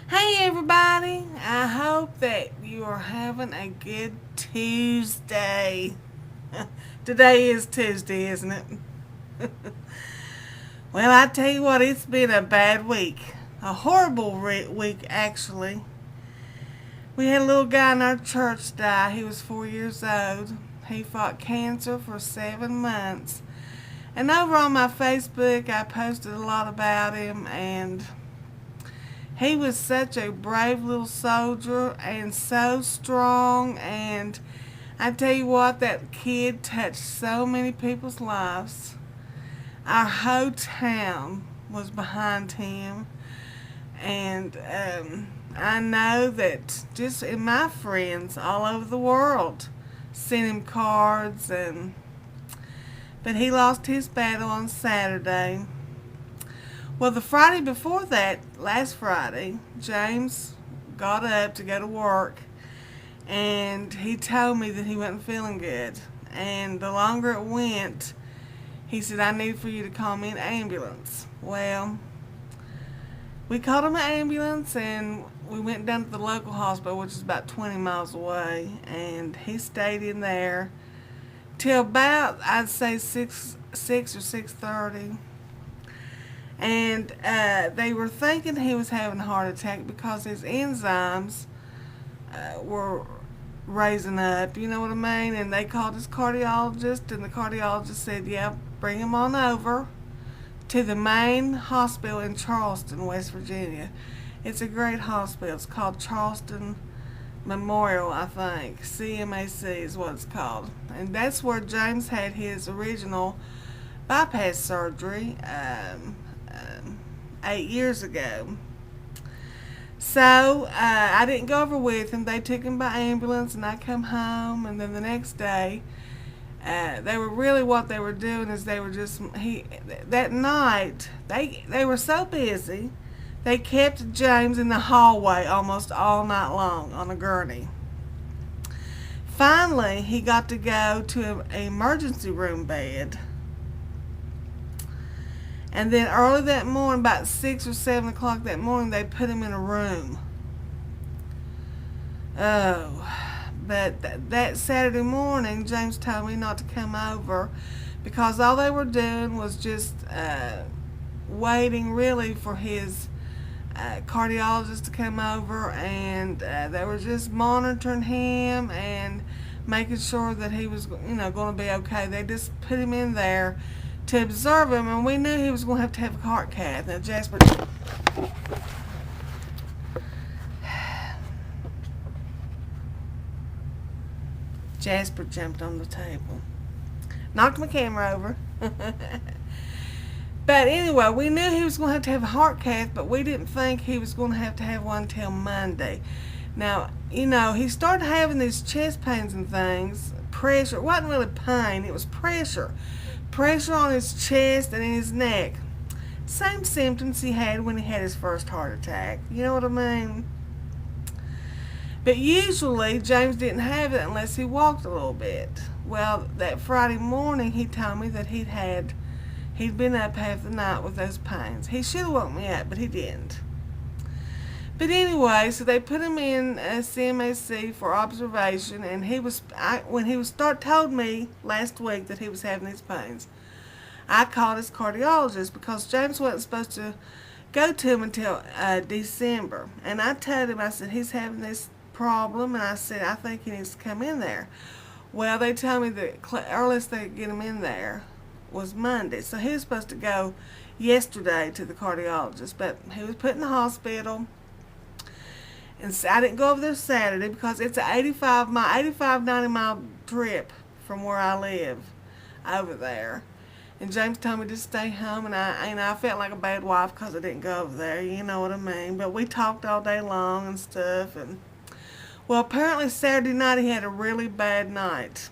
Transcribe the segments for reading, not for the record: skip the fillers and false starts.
Hey everybody, I hope that you are having a good Tuesday. Today is Tuesday, isn't it? Well, I tell you what, it's been a bad week. A horrible week, actually. We had a little guy in our church die. He was 4 years old. He fought cancer for 7 months. And over on my Facebook, I posted a lot about him, and he was such a brave little soldier and so strong. And I tell you what, that kid touched so many people's lives. Our whole town was behind him. And I know that just in my friends all over the world sent him cards. But he lost his battle on Saturday. Well, the Friday before that, last Friday, James got up to go to work, and he told me that he wasn't feeling good. And the longer it went, he said, I need for you to call me an ambulance. Well, we called him an ambulance, and we went down to the local hospital, which is about 20 miles away, and he stayed in there till about, I'd say, 6 or 6:30. And they were thinking he was having a heart attack because his enzymes were raising up, you know what I mean? And they called his cardiologist, and the cardiologist said, yeah, bring him on over to the main hospital in Charleston, West Virginia. It's a great hospital. It's called Charleston Memorial, I think. CMAC is what it's called. And that's where James had his original bypass surgery 8 years ago. So I didn't go over with him. They took him by ambulance, and I come home. And then the next day, they were really, what they were doing is they were just that night they were so busy, they kept James in the hallway almost all night long on a gurney. Finally, he got to go to an emergency room bed. And then early that morning, about 6 or 7 o'clock that morning, they put him in a room. Oh, but that Saturday morning, James told me not to come over because all they were doing was just waiting really for his cardiologist to come over, and they were just monitoring him and making sure that he was, going to be okay. They just put him in there to observe him, and we knew he was going to have a heart cath. Now, Jasper jumped on the table, knocked my camera over. But anyway, we knew he was going to have a heart cath, but we didn't think he was going to have one till Monday. Now, he started having these chest pains and things, pressure. It wasn't really pain, it was pressure. Pressure on his chest and in his neck. Same symptoms he had when he had his first heart attack. You know what I mean? But usually, James didn't have it unless he walked a little bit. Well, that Friday morning, he told me that he'd been up half the night with those pains. He should have woke me up, but he didn't. But anyway, so they put him in a CMAC for observation, and when he told me last week that he was having these pains, I called his cardiologist because James wasn't supposed to go to him until December. And I told him, I said, he's having this problem, and I said, I think he needs to come in there. Well, they told me the earliest they could get him in there was Monday. So he was supposed to go yesterday to the cardiologist, but he was put in the hospital. And I didn't go over there Saturday because it's an 90-mile trip from where I live over there. And James told me to stay home, and I felt like a bad wife because I didn't go over there. You know what I mean? But we talked all day long and stuff. And well, apparently Saturday night he had a really bad night.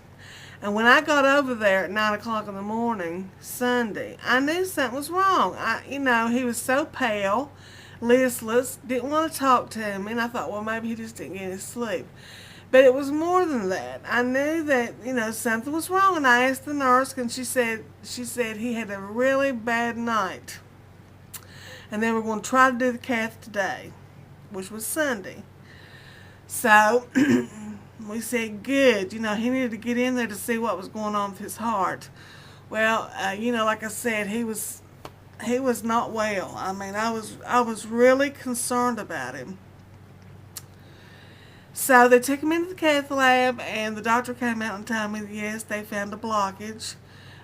And when I got over there at 9 o'clock in the morning, Sunday, I knew something was wrong. He was so pale, listless, didn't want to talk to him, and I thought, well, maybe he just didn't get his sleep. But it was more than that. I knew that, something was wrong, and I asked the nurse, and she said he had a really bad night. And they were going to try to do the cath today. which was Sunday. So we said, good. You know, he needed to get in there to see what was going on with his heart. Well, you know, like I said, he was not well. I mean, I was really concerned about him. So they took him into the cath lab, and the doctor came out and told me that yes, they found a blockage.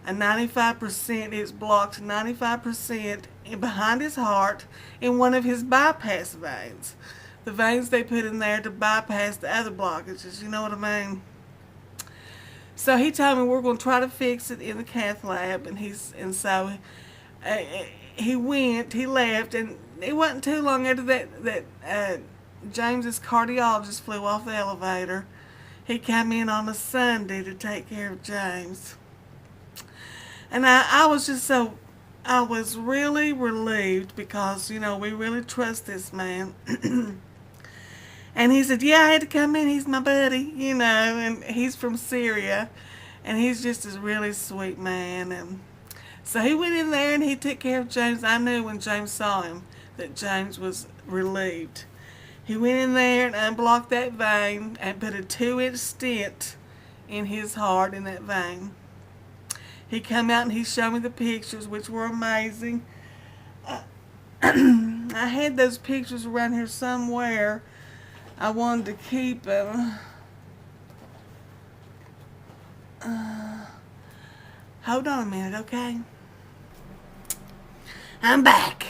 A 95%, it's blocked 95% behind his heart in one of his bypass veins. The veins they put in there to bypass the other blockages, you know what I mean? So he told me we're going to try to fix it in the cath lab, and so he left, and it wasn't too long after that James's cardiologist flew off the elevator. He came in on a Sunday to take care of James. And I was really relieved because, you know, we really trust this man. And he said, yeah, I had to come in. He's my buddy, you know, and he's from Syria. And he's just a really sweet man. And so he went in there and he took care of James. I knew when James saw him that James was relieved. He went in there and unblocked that vein and put a 2-inch stent in his heart in that vein. He came out and he showed me the pictures, which were amazing. I had those pictures around here somewhere. I wanted to keep them. Hold on a minute, okay? I'm back.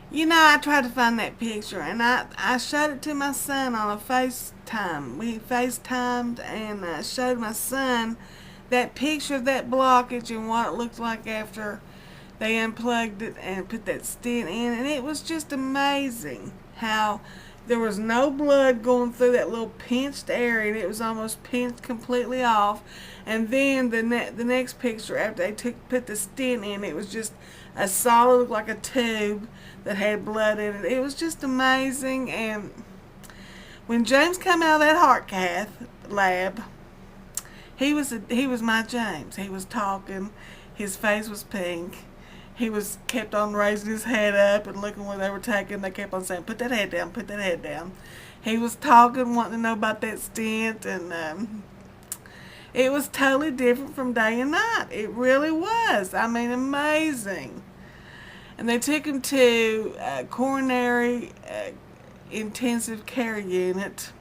You know, I tried to find that picture, and I showed it to my son on a FaceTime. We FaceTimed, and I showed my son that picture of that blockage and what it looked like after they unplugged it and put that stent in. And it was just amazing how there was no blood going through that little pinched area, and it was almost pinched completely off. And then the next picture after they put the stent in, it was just a solid, like a tube that had blood in it. It was just amazing. And when James came out of that heart cath lab, he was my James. He was talking. His face was pink. He kept on raising his head up and looking where they were taking. They kept on saying, "Put that head down. Put that head down." He was talking, wanting to know about that stent, and it was totally different from day and night. It really was. I mean, amazing. And they took him to a coronary intensive care unit.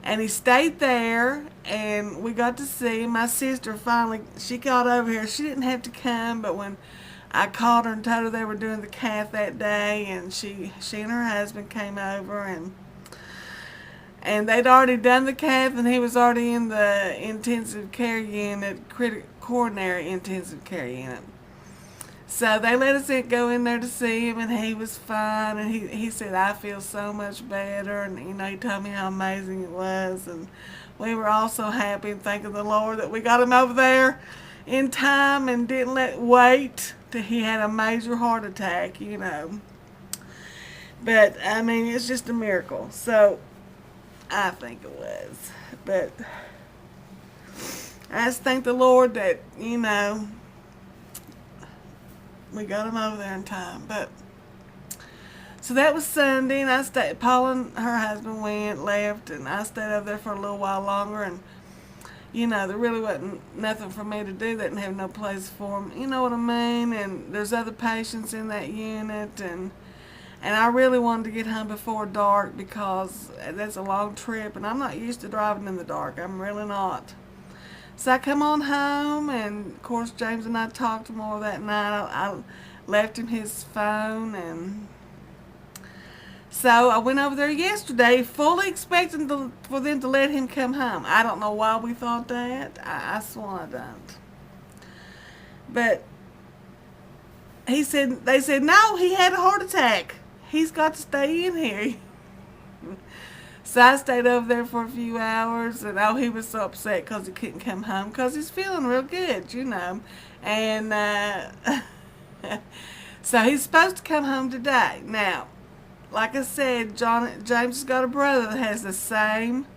And he stayed there, and we got to see him. My sister finally, she got over here. She didn't have to come, but when I called her and told her they were doing the cath that day, and she and her husband came over, and they'd already done the cath, and he was already in the intensive care unit, coronary intensive care unit. So they let us go in there to see him, and he was fine, and he said, "I feel so much better," and you know, he told me how amazing it was, and we were all so happy and thanking the Lord that we got him over there in time and didn't wait till he had a major heart attack, you know. But I mean, it's just a miracle. So I think it was, but I just thank the Lord that, you know, we got him over there in time. But so that was Sunday, and I stayed. Paula and her husband left, and I stayed over there for a little while longer. And you know, there really wasn't nothing for me to do. They didn't have no place for them. You know what I mean? And there's other patients in that unit, and I really wanted to get home before dark because that's a long trip, and I'm not used to driving in the dark. I'm really not. So I come on home, and of course James and I talked more that night. I left him his phone, and so I went over there yesterday, fully expecting for them to let him come home. I don't know why we thought that. I swear I don't. But they said, no, he had a heart attack. He's got to stay in here. So I stayed over there for a few hours, and he was so upset because he couldn't come home because he's feeling real good, you know. And so he's supposed to come home today. Now, like I said, James has got a brother that has the same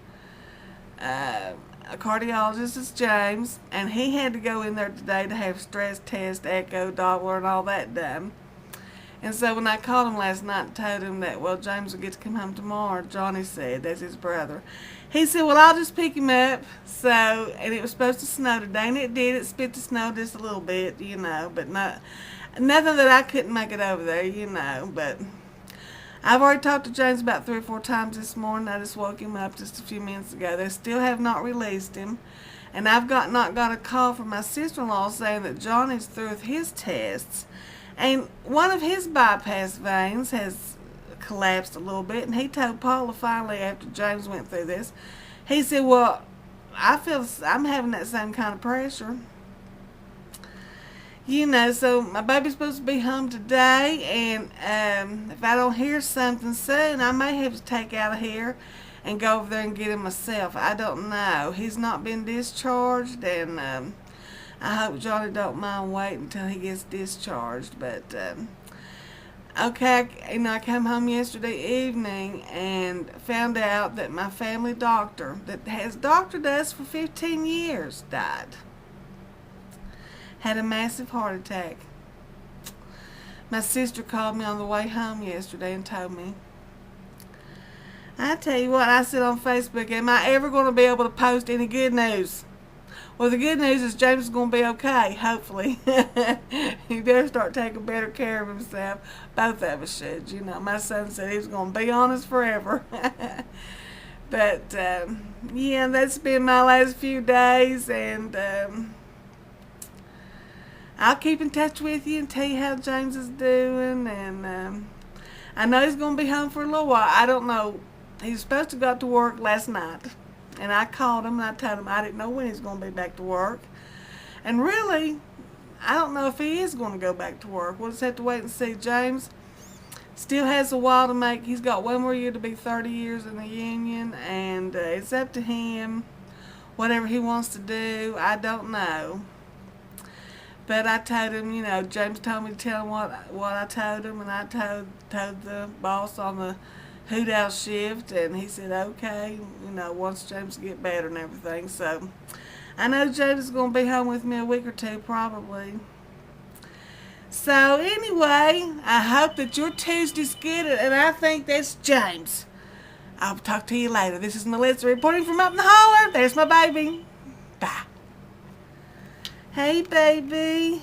a cardiologist as James, and he had to go in there today to have stress test, echo, Doppler, and all that done. And so when I called him last night and told him that, well, James will get to come home tomorrow, Johnny said, that's his brother. He said, well, I'll just pick him up. So, and it was supposed to snow today, and it did. It spit the snow just a little bit, you know, but nothing that I couldn't make it over there, you know. But I've already talked to James about 3 or 4 times this morning. I just woke him up just a few minutes ago. They still have not released him. And I've not got a call from my sister-in-law saying that Johnny's through with his tests. And one of his bypass veins has collapsed a little bit. And he told Paula finally after James went through this, he said, well, I feel I'm having that same kind of pressure. You know, so my baby's supposed to be home today. And if I don't hear something soon, I may have to take out of here and go over there and get him myself. I don't know. He's not been discharged, and I hope Johnny don't mind waiting until he gets discharged. But okay, I came home yesterday evening and found out that my family doctor that has doctored us for 15 years died. Had a massive heart attack. My sister called me on the way home yesterday and told me. I tell you what, I said on Facebook, am I ever going to be able to post any good news? Well, the good news is James is going to be okay, hopefully. He better start taking better care of himself. Both of us should, you know. My son said he was going to be on us forever. But, yeah, that's been my last few days, and I'll keep in touch with you and tell you how James is doing, and I know he's going to be home for a little while. I don't know. He was supposed to go to work last night, and I called him and I told him I didn't know when he was going to be back to work. And really, I don't know if he is going to go back to work. We'll just have to wait and see. James still has a while to make. He's got 1 more year to be 30 years in the union, and it's up to him. Whatever he wants to do, I don't know. But I told him, you know, James told me to tell him what I told him, and I told the boss on the Hoot Owl shift, and he said, okay, you know, once James get better and everything. So I know James is going to be home with me a week or two, probably. So anyway, I hope that your Tuesday's good, and I think that's James. I'll talk to you later. This is Melissa reporting from up in the holler. There's my baby. Bye. Hey, baby.